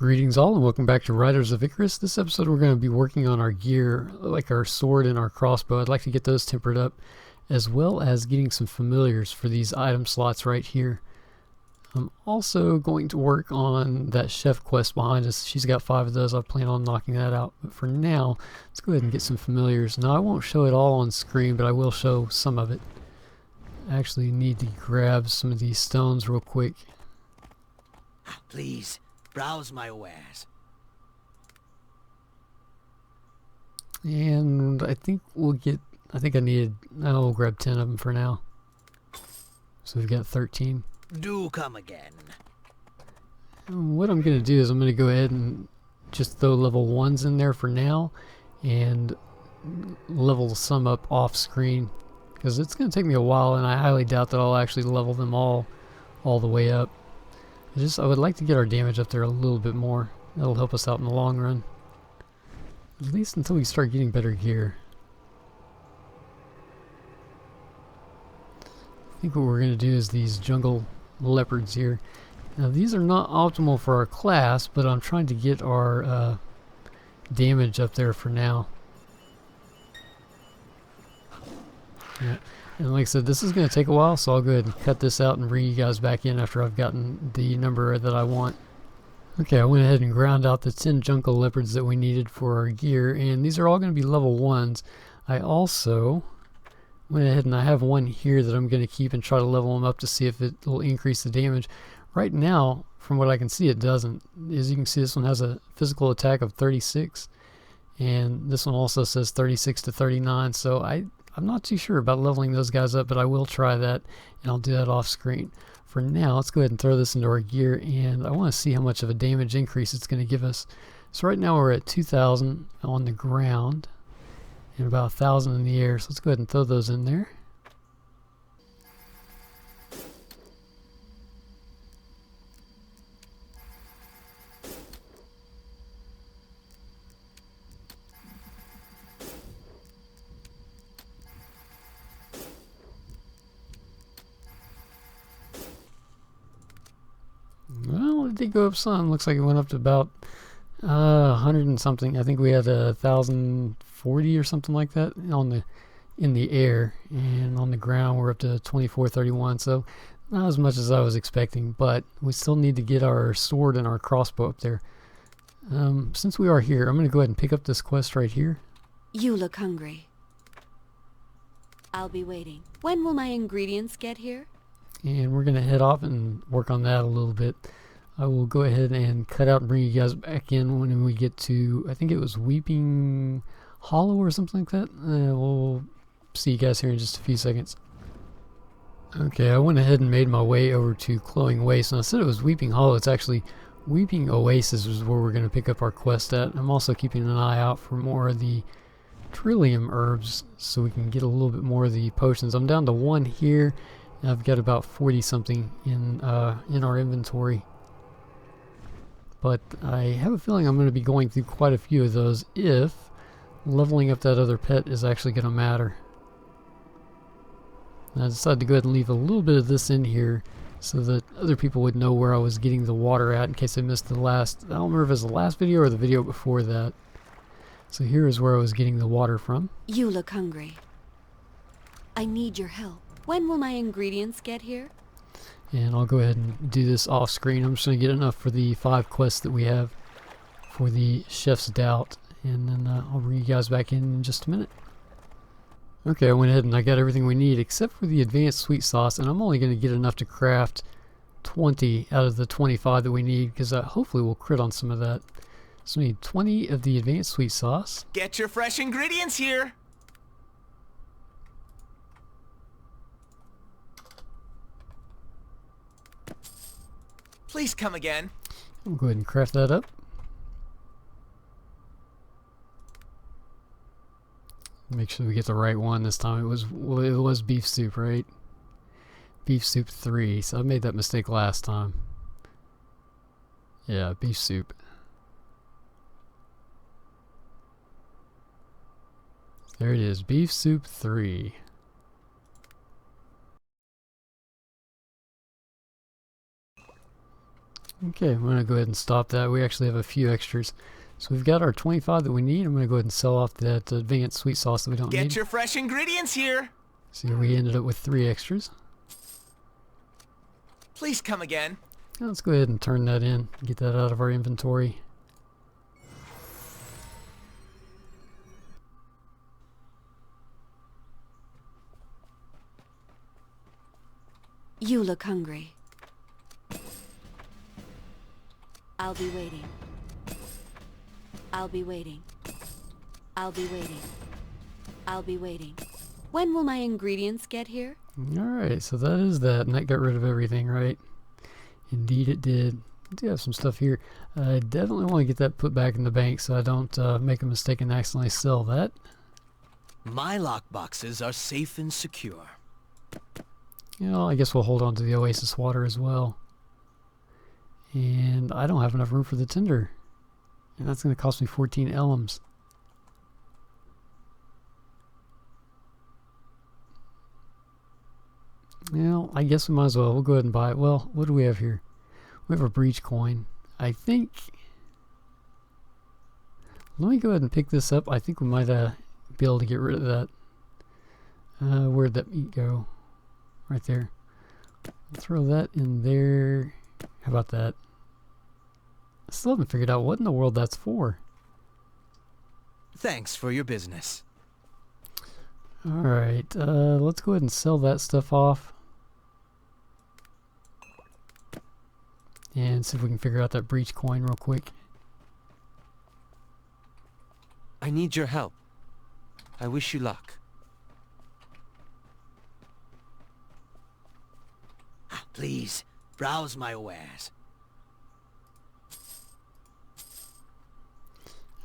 Greetings all and welcome back to Riders of Icarus. This episode we're going to be working on our gear, like our sword and our crossbow. I'd like to get those tempered up, as well as getting some familiars for these item slots right here. I'm also going to work on that chef quest behind us. She's got 5 of those. I plan on knocking that out. But for now, let's go ahead and get some familiars. Now I won't show it all on screen, but I will show some of it. I actually need to grab some of these stones real quick. Please. Browse my wares. And I think we'll we'll grab 10 of them for now. So we've got 13. Do come again. And what I'm going to do is I'm going to go ahead and just throw level 1s in there for now and level some up off screen, because it's going to take me a while and I highly doubt that I'll actually level them all the way up. I would like to get our damage up there a little bit more. That'll help us out in the long run. At least until we start getting better gear. I think what we're going to do is these jungle leopards here. Now these are not optimal for our class, but I'm trying to get our damage up there for now. Yeah. And like I said, this is going to take a while, so I'll go ahead and cut this out and bring you guys back in after I've gotten the number that I want. Okay, I went ahead and ground out the 10 jungle leopards that we needed for our gear, and these are all going to be level 1s. I also went ahead and I have one here that I'm going to keep and try to level them up to see if it will increase the damage. Right now, from what I can see, it doesn't. As you can see, this one has a physical attack of 36, and this one also says 36 to 39, so I'm not too sure about leveling those guys up, but I will try that, and I'll do that off screen. For now, let's go ahead and throw this into our gear, and I want to see how much of a damage increase it's going to give us. So right now we're at 2,000 on the ground and about 1,000 in the air, so let's go ahead and throw those in there. Well, it did go up some. Looks like it went up to about 100 and something. I think we had 1,040 or something like that in the air, and on the ground we're up to 2431. So not as much as I was expecting, but we still need to get our sword and our crossbow up there. Since we are here, I'm going to go ahead and pick up this quest right here. You look hungry. I'll be waiting. When will my ingredients get here? And we're going to head off and work on that a little bit. I will go ahead and cut out and bring you guys back in when we get to, I think it was Weeping Hollow or something like that. We'll see you guys here in just a few seconds. Okay, I went ahead and made my way over to Glowing Waste, and I said it was Weeping Hollow. It's actually Weeping Oasis is where we're going to pick up our quest at. I'm also keeping an eye out for more of the Trillium herbs so we can get a little bit more of the potions. I'm down to 1 here. I've got about 40 something in our inventory, but I have a feeling I'm going to be going through quite a few of those if leveling up that other pet is actually going to matter. And I decided to go ahead and leave a little bit of this in here so that other people would know where I was getting the water at in case they missed the last, I don't remember if it was the last video or the video before that. So here is where I was getting the water from. You look hungry. I need your help. When will my ingredients get here? And I'll go ahead and do this off screen. I'm just going to get enough for the 5 quests that we have for the Chef's Doubt, and then I'll bring you guys back in just a minute. Okay, I went ahead and I got everything we need except for the advanced sweet sauce, and I'm only going to get enough to craft 20 out of the 25 that we need, because hopefully we'll crit on some of that. So we need 20 of the advanced sweet sauce. Get your fresh ingredients here. Please come again. We'll go ahead and craft that up. Make sure we get the right one this time. It was beef soup, right? Beef soup 3. So I made that mistake last time. Yeah, beef soup. There it is, beef soup 3. Okay, I'm going to go ahead and stop that. We actually have a few extras. So we've got our 25 that we need. I'm going to go ahead and sell off that advanced sweet sauce that we don't need. Get your fresh ingredients here. So we ended up with 3 extras. Please come again. Now let's go ahead and turn that in. Get that out of our inventory. You look hungry. I'll be waiting. I'll be waiting. I'll be waiting. I'll be waiting. When will my ingredients get here? Alright, so that is that, and that got rid of everything, right? Indeed it did. I do have some stuff here. I definitely want to get that put back in the bank so I don't make a mistake and accidentally sell that. My lockboxes are safe and secure. You know, I guess we'll hold on to the oasis water as well. And I don't have enough room for the tinder. And that's going to cost me 14 elms. Well, I guess we might as well. We'll go ahead and buy it. Well, what do we have here? We have a breach coin. I think... Let me go ahead and pick this up. I think we might be able to get rid of that. Where'd that meat go? Right there. I'll throw that in there. How about that? I still haven't figured out what in the world that's for. Thanks for your business. Alright, let's go ahead and sell that stuff off. And see if we can figure out that breach coin real quick. I need your help. I wish you luck. Please, browse my wares.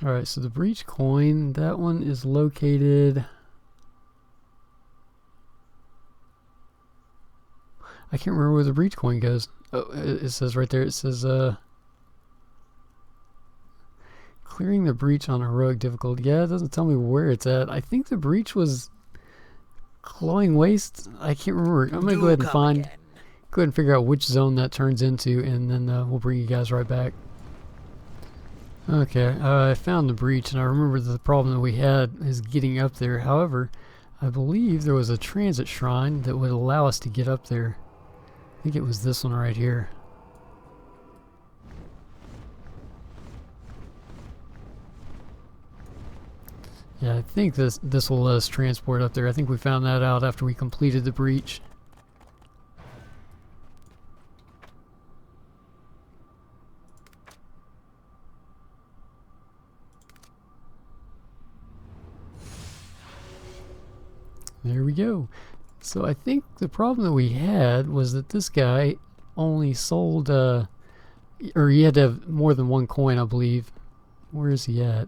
Alright, so the breach coin, that one is located... I can't remember where the breach coin goes. Oh, it says right there, it says, clearing the breach on heroic difficulty. Yeah, it doesn't tell me where it's at. I think the breach was glowing waste. I can't remember. I'm going to go ahead and go ahead and figure out which zone that turns into, and then we'll bring you guys right back. Okay, I found the breach, and I remember the problem that we had is getting up there. However, I believe there was a transit shrine that would allow us to get up there. I think it was this one right here. Yeah, I think this will let us transport up there. I think we found that out after we completed the breach. There we go. So I think the problem that we had was that this guy only sold, or he had to have more than one coin, I believe. Where is he at?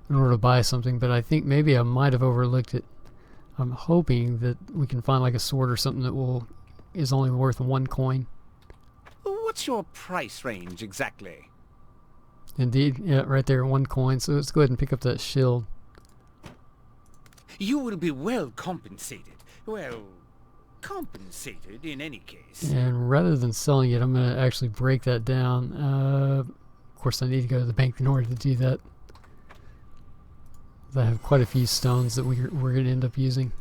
In order to buy something, but I think maybe I might have overlooked it. I'm hoping that we can find like a sword or something that is only worth 1 coin. What's your price range exactly? Indeed, yeah, right there, 1 coin. So let's go ahead and pick up that shield. You will be well compensated. Well, compensated in any case. And rather than selling it, I'm going to actually break that down. Of course, I need to go to the bank in order to do that. I have quite a few stones that we're going to end up using.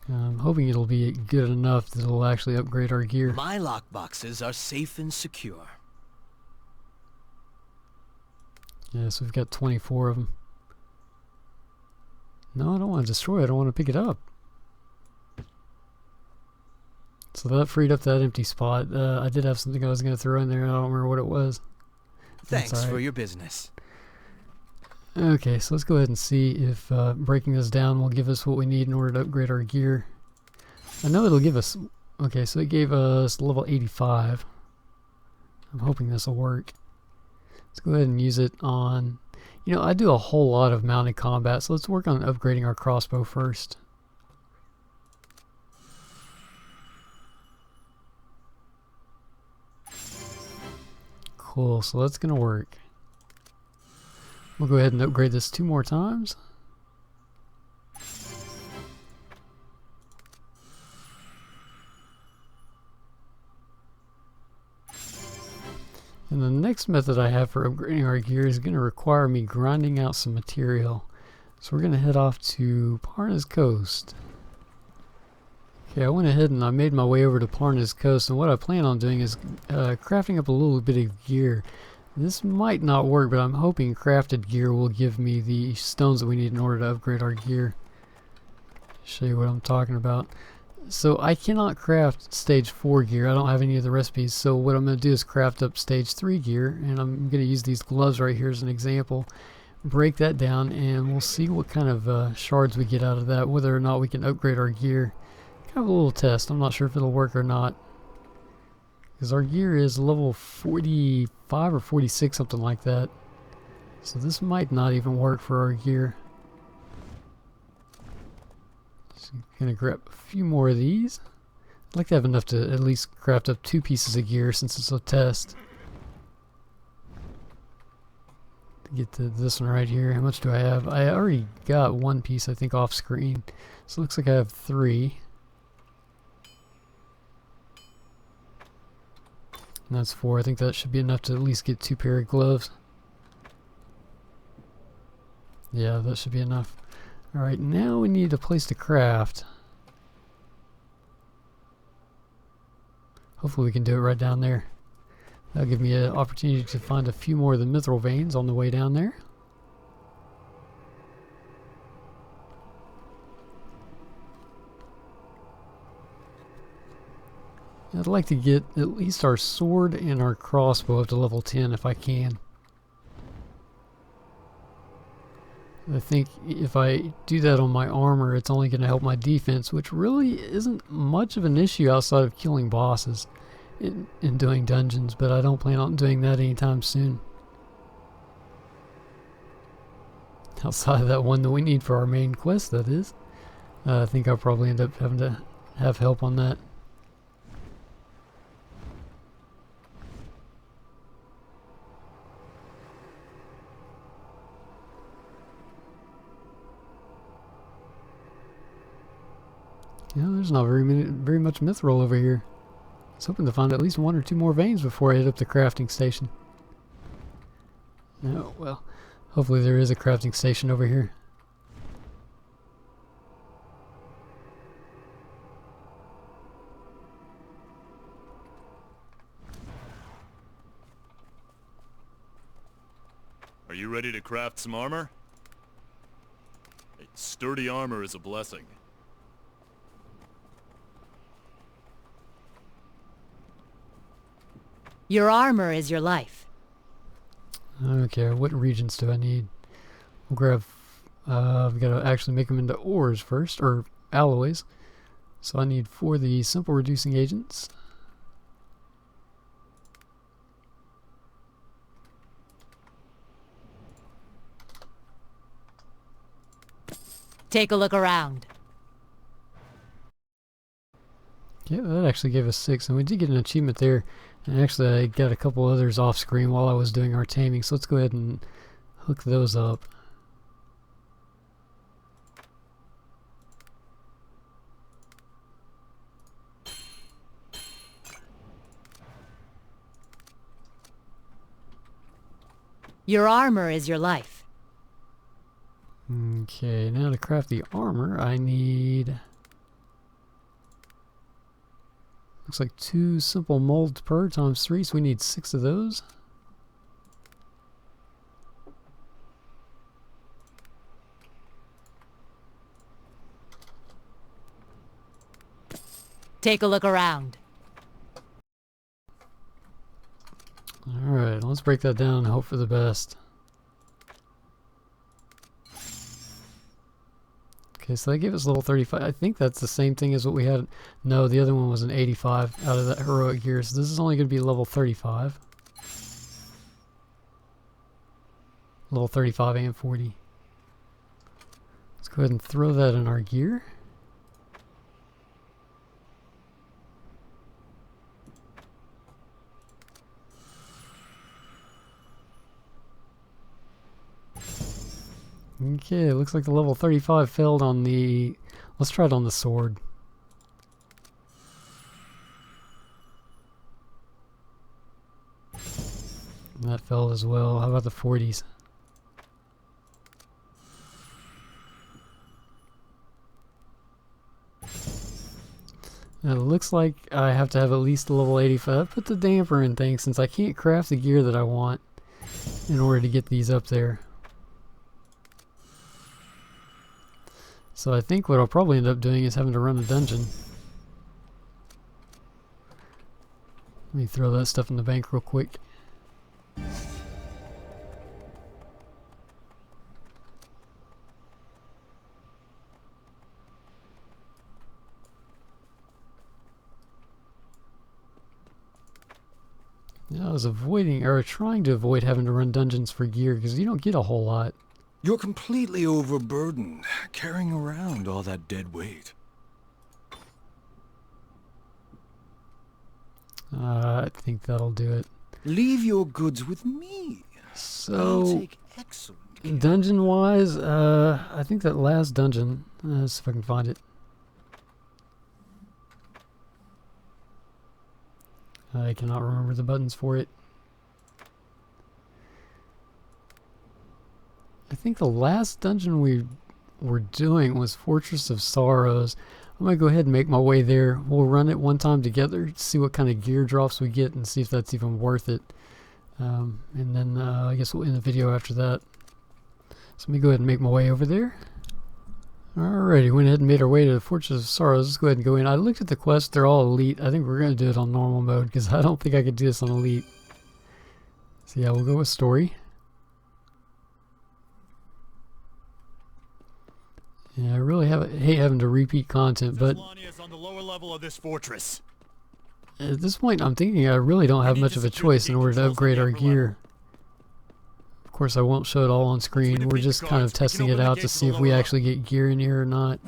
I'm hoping it'll be good enough that it'll actually upgrade our gear. My lockboxes are safe and secure. Yeah, so we've got 24 of them. No, I don't want to destroy it. I want to pick it up. So that freed up that empty spot. I did have something I was going to throw in there. I don't remember what it was. Thanks for your business. Okay, so let's go ahead and see if breaking this down will give us what we need in order to upgrade our gear. I know it'll give us... Okay, so it gave us level 85. I'm hoping this will work. Let's go ahead and use it on... You know, I do a whole lot of mounted combat, so let's work on upgrading our crossbow first. Cool, so that's going to work. We'll go ahead and upgrade this 2 more times. And the next method I have for upgrading our gear is going to require me grinding out some material. So we're going to head off to Parna's Coast. Okay, I went ahead and I made my way over to Parna's Coast, and what I plan on doing is crafting up a little bit of gear. This might not work, but I'm hoping crafted gear will give me the stones that we need in order to upgrade our gear. Show you what I'm talking about. So I cannot craft stage 4 gear. I don't have any of the recipes. So what I'm going to do is craft up stage 3 gear, and I'm going to use these gloves right here as an example. Break that down, and we'll see what kind of shards we get out of that, whether or not we can upgrade our gear. Kind of a little test. I'm not sure if it'll work or not, because our gear is level 45 or 46, something like that. So this might not even work for our gear. Gonna grab a few more of these. I'd like to have enough to at least craft up 2 pieces of gear since it's a test. To get to this one right here, how much do I have? I already got 1 piece, I think, off screen. So it looks like I have 3. And that's 4. I think that should be enough to at least get 2 pair of gloves. Yeah, that should be enough. Alright, now we need a place to craft. Hopefully we can do it right down there. That'll give me an opportunity to find a few more of the mithril veins on the way down there. I'd like to get at least our sword and our crossbow up to level 10 if I can. I think if I do that on my armor, it's only going to help my defense, which really isn't much of an issue outside of killing bosses in doing dungeons, but I don't plan on doing that anytime soon. Outside of that one that we need for our main quest, that is. I think I'll probably end up having to have help on that. Yeah, there's not very much mithril over here. I was hoping to find at least 1 or 2 more veins before I hit up the crafting station. Oh, well, hopefully there is a crafting station over here. Are you ready to craft some armor? Sturdy armor is a blessing. Your armor is your life. Okay, what regions do I need? We'll grab, I've got to actually make them into ores first, or alloys. So I need 4 of the simple reducing agents. Take a look around. Yeah, that actually gave us 6, and we did get an achievement there. And actually I got a couple others off screen while I was doing our taming, so let's go ahead and hook those up. Your armor is your life. Okay, now to craft the armor I need... Looks like 2 simple molds per times 3, so we need 6 of those. Take a look around. Alright, let's break that down and hope for the best. Okay, so they gave us level 35. I think that's the same thing as what we had. No, the other one was an 85 out of that heroic gear. So this is only going to be level 35. Level 35 and 40. Let's go ahead and throw that in our gear. Okay, it looks like the level 35 failed on the... Let's try it on the sword. That failed as well. How about the 40s? It looks like I have to have at least a level 85. Put the damper in things since I can't craft the gear that I want in order to get these up there. So I think what I'll probably end up doing is having to run a dungeon. Let me throw that stuff in the bank real quick. Yeah, I was avoiding, or trying to avoid having to run dungeons for gear because you don't get a whole lot. You're completely overburdened, carrying around all that dead weight. I think that'll do it. Leave your goods with me. I'll So, take excellent care. dungeon-wise, I think that last dungeon, let's see if I can find it. I cannot remember the buttons for it. I think the last dungeon we were doing was Fortress of Sorrows. I'm going to go ahead and make my way there. We'll run it one time together, see what kind of gear drops we get, and see if that's even worth it. And then I guess we'll end the video after that. So let me go ahead and make my way over there. Alrighty, went ahead and made our way to the Fortress of Sorrows. Let's go ahead and go in. I looked at the quests, they're all elite. I think we're going to do it on normal mode because I don't think I could do this on elite. So yeah, we'll go with story. Yeah, I really hate having to repeat content, but is on the lower level of this fortress. at this point I'm thinking I really don't have much of a choice in order to upgrade our gear. Of course I won't show it all on screen, we're just kind of testing it out to see if we actually get gear in here or not.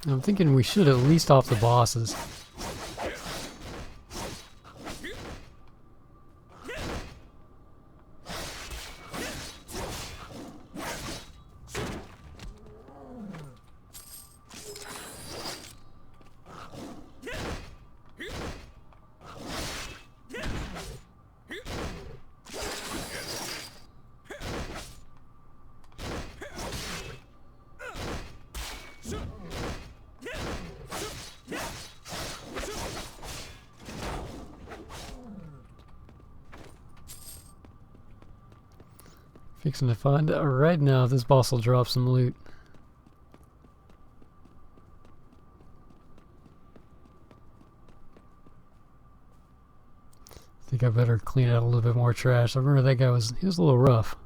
I'm thinking we should at least off the bosses. Fixing to find out right now if this boss will drop some loot. I think I better clean out a little bit more trash. I remember that guy was a little rough.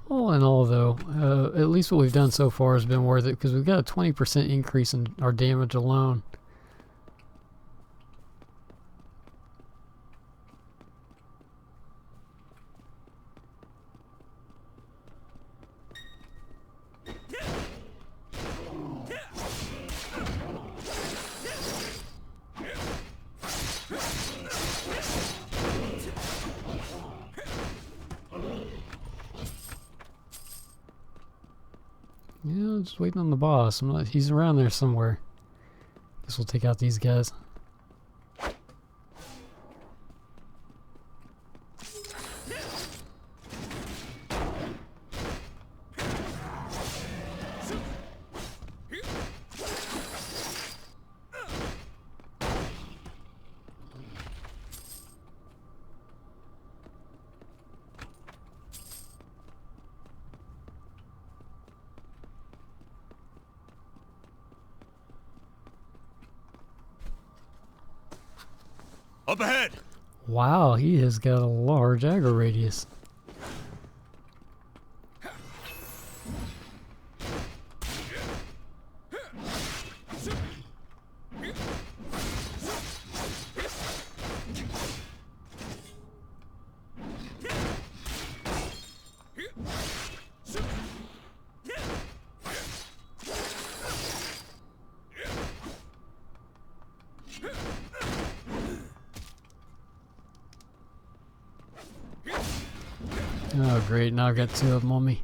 All in all, though, at least what we've done so far has been worth it because we've got a 20% increase in our damage alone. Yeah, just waiting on the boss. He's around there somewhere. Guess we'll take out these guys. Up ahead! Wow, he has got a large aggro radius. Oh great, now I've got two of them on me.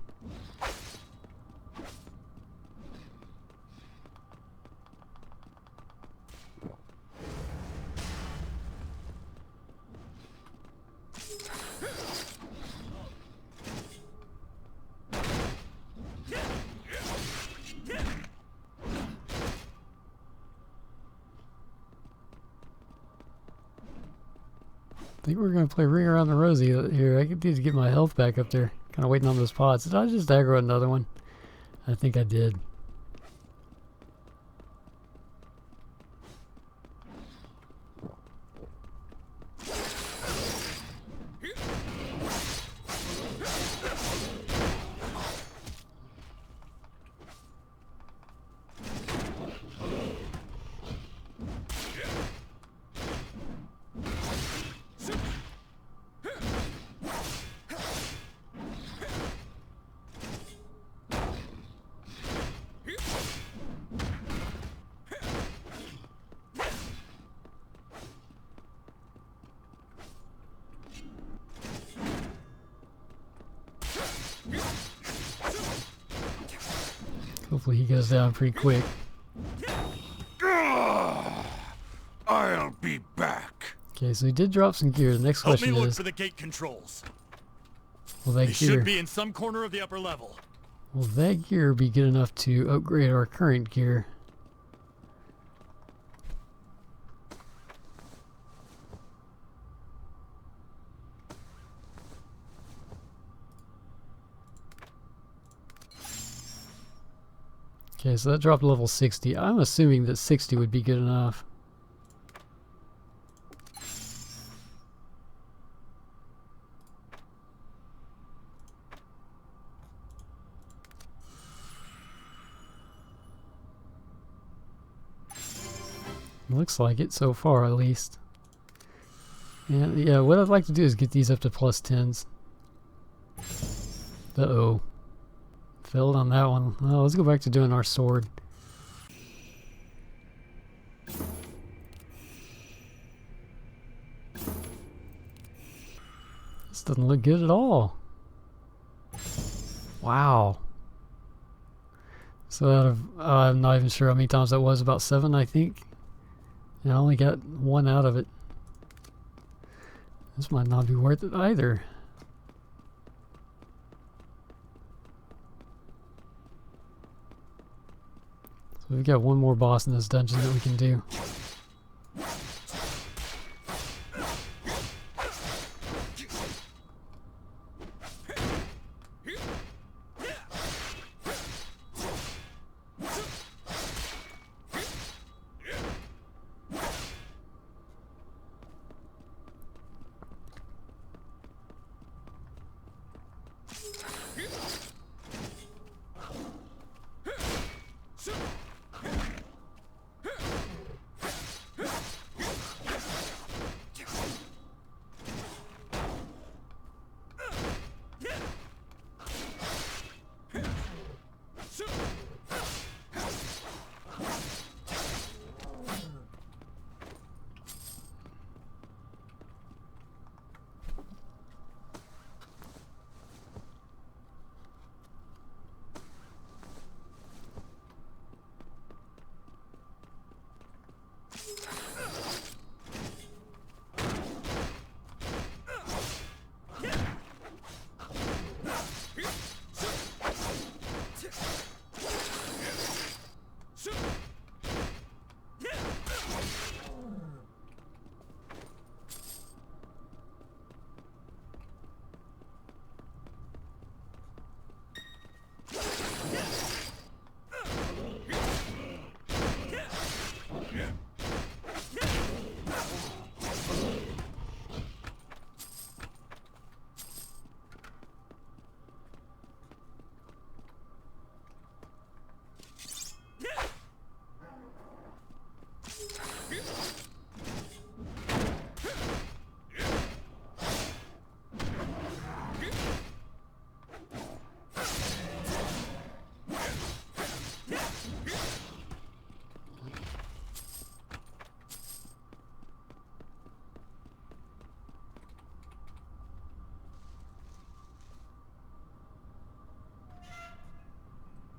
I think we're going to play Ring Around the Rosie here. I need to get my health back up there. Kind of waiting on those pods. Did I just aggro another one? I think I did. Hopefully he goes down pretty quick. I'll be back. Okay, so he did drop some gear. The next Help me question look is, for the gate controls. will that They gear should be in some corner of the upper level. will that gear be good enough to upgrade our current gear? Okay, so that dropped to level 60. I'm assuming that 60 would be good enough. Looks like it so far, at least. And yeah, what I'd like to do is get these up to plus 10s. Uh-oh. Failed on that one. Well, let's go back to doing our sword. This doesn't look good at all. Wow. So out of, I'm not even sure how many times that was, about 7 I think. And I only got 1 out of it. This might not be worth it either. So we've got one more boss in this dungeon that we can do.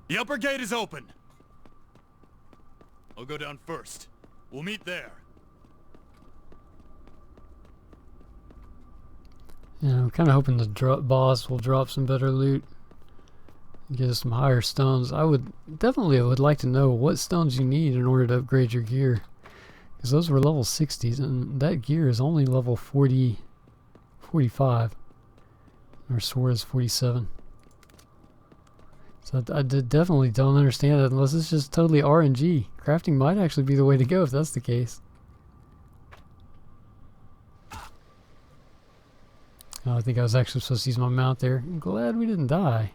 The upper gate is open. I'll go down first. We'll meet there. Yeah, I'm kind of hoping the boss will drop some better loot. Get us some higher stones. I would like to know what stones you need in order to upgrade your gear. Because those were level 60s, and that gear is only level 45. Our sword is 47. So I definitely don't understand it unless it's just totally RNG. Crafting might actually be the way to go if that's the case. Oh, I think I was actually supposed to use my mount there. I'm glad we didn't die.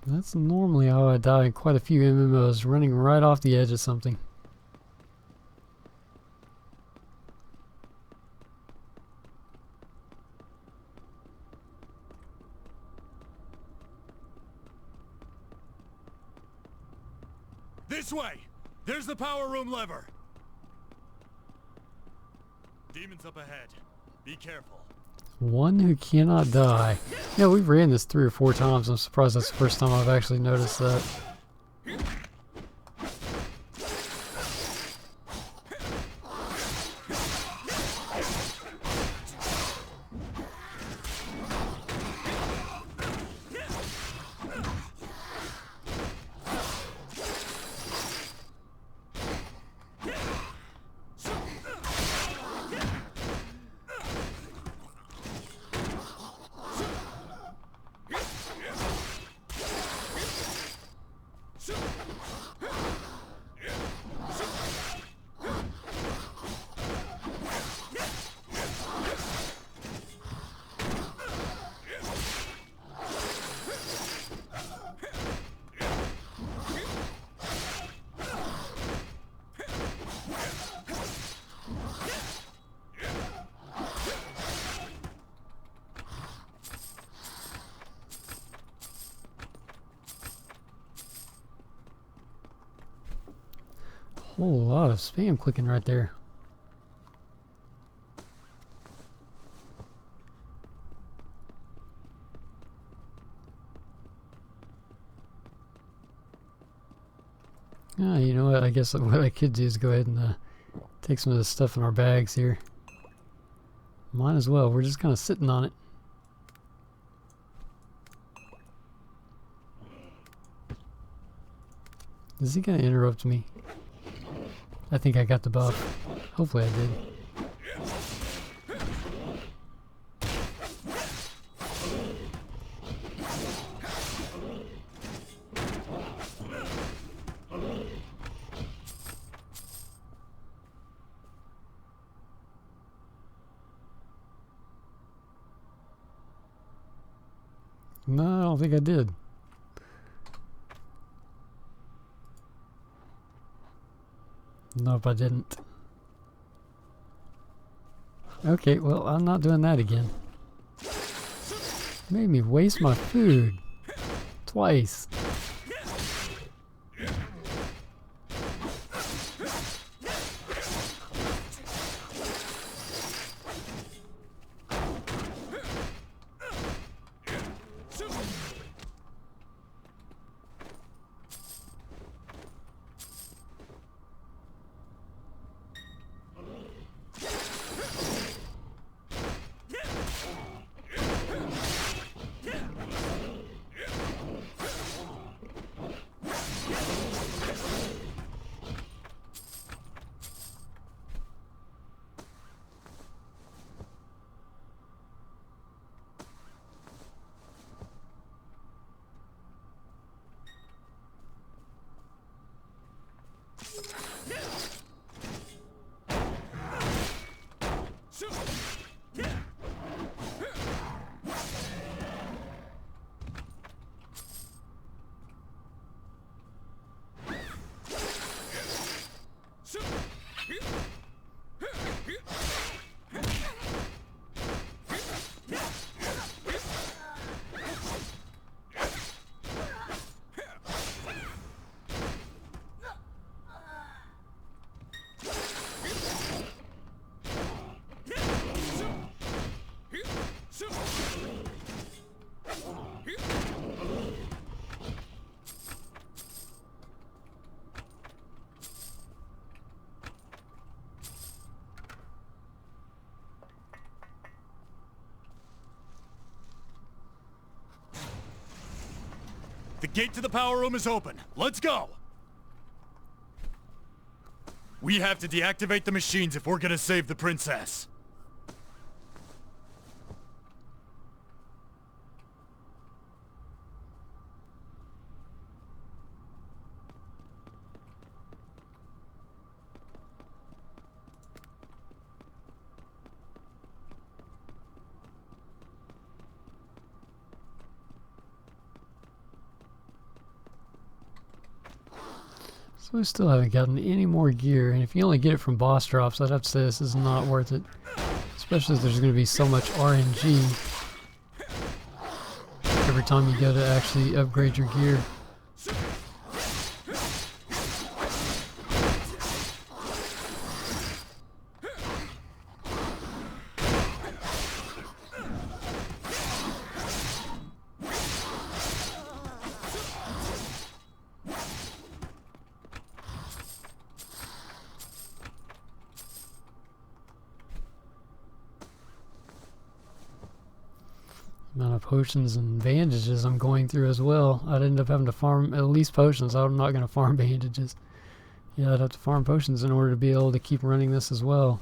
That's normally how I die in quite a few MMOs, running right off the edge of something. This way! There's the power room lever! Demons up ahead. Be careful. One who cannot die. Yeah, we've ran this 3 or 4 times. I'm surprised that's the first time I've actually noticed that. Whole lot of spam clicking right there. Ah, you know what? I guess what I could do is go ahead and take some of the stuff in our bags here. Might as well. We're just kind of sitting on it. Is he going to interrupt me? I think I got the buff. Hopefully I did. No, I don't think I did. Nope, I didn't. Okay, well, I'm not doing that again. Made me waste my food. Twice. The gate to the power room is open. Let's go! We have to deactivate the machines if we're gonna save the princess. So we still haven't gotten any more gear, and if you only get it from boss drops, I'd have to say this is not worth it. Especially if there's going to be so much RNG every time you go to actually upgrade your gear. Amount of potions and bandages I'm going through as well. I'd end up having to farm at least potions. I'm not going to farm bandages. Yeah, I'd have to farm potions in order to be able to keep running this as well.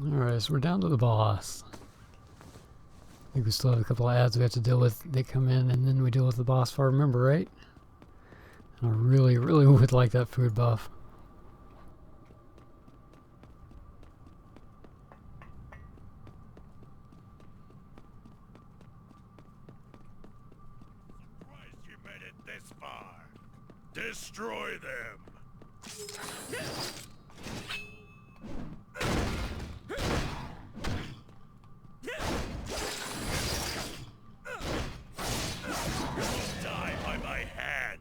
Alright, so we're down to the boss. I think we still have a couple of ads we have to deal with. They come in and then we deal with the boss, if I remember right. And I really, really would like that food buff. Surprised you made it this far. Destroy them. Die by my hand.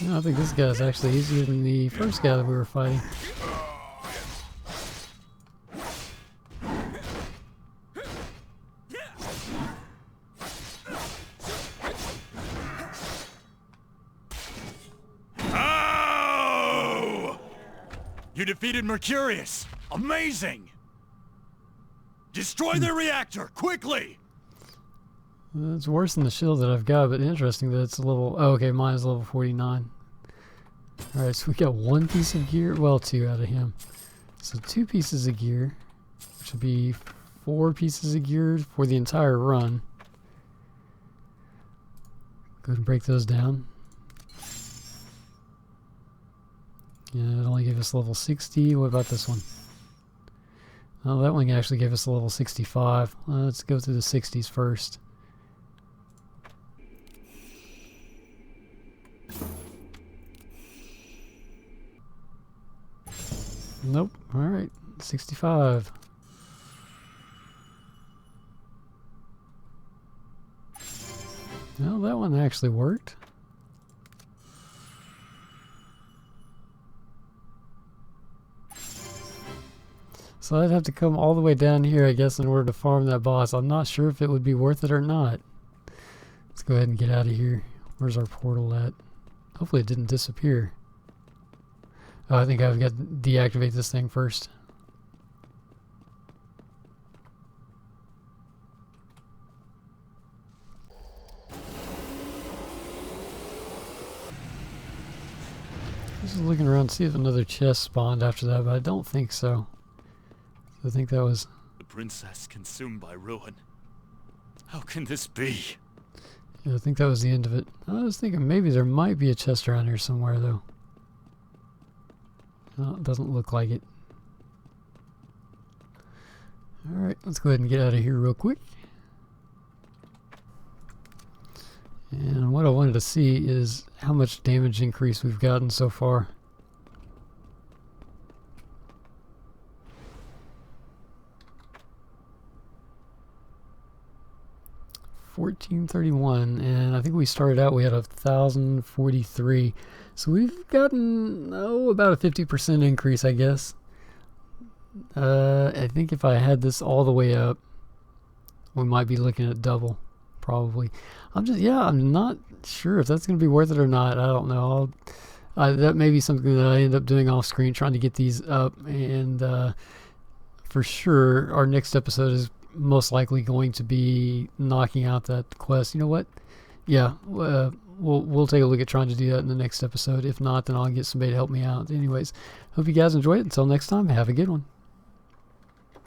I think this guy's actually easier than the first guy that we were fighting. Ah! You defeated Mercurius! Amazing! Destroy the reactor, quickly! It's worse than the shield that I've got, but interesting that it's a level... Oh, okay, mine is level 49. Alright, so we got 1 piece of gear. Well, 2 out of him. So 2 pieces of gear, which would be 4 pieces of gear for the entire run. Go ahead and break those down. Yeah, it only gave us level 60. What about this one? Oh, that one actually gave us a level 65. Let's go through the 60s first. Nope. Alright. 65. Well, that one actually worked. So I'd have to come all the way down here, I guess, in order to farm that boss. I'm not sure if it would be worth it or not. Let's go ahead and get out of here. Where's our portal at? Hopefully it didn't disappear. Oh, I think I've got to deactivate this thing first. Just looking around to see if another chest spawned after that, but I don't think so. I think that was... The princess consumed by ruin. How can this be? Yeah, I think that was the end of it. I was thinking maybe there might be a chest around here somewhere, though. No, it doesn't look like it. Alright, let's go ahead and get out of here real quick. And what I wanted to see is how much damage increase we've gotten so far. $1431, and I think we started out, we had 1,043. So we've gotten, about a 50% increase, I guess. I think if I had this all the way up, we might be looking at double, probably. I'm not sure if that's going to be worth it or not. I don't know. That may be something that I end up doing off screen, trying to get these up, and for sure, our next episode is most likely going to be knocking out that quest. You know what? Yeah, we'll take a look at trying to do that in the next episode. If not, then I'll get somebody to help me out. Anyways, hope you guys enjoyed it. Until next time, have a good one.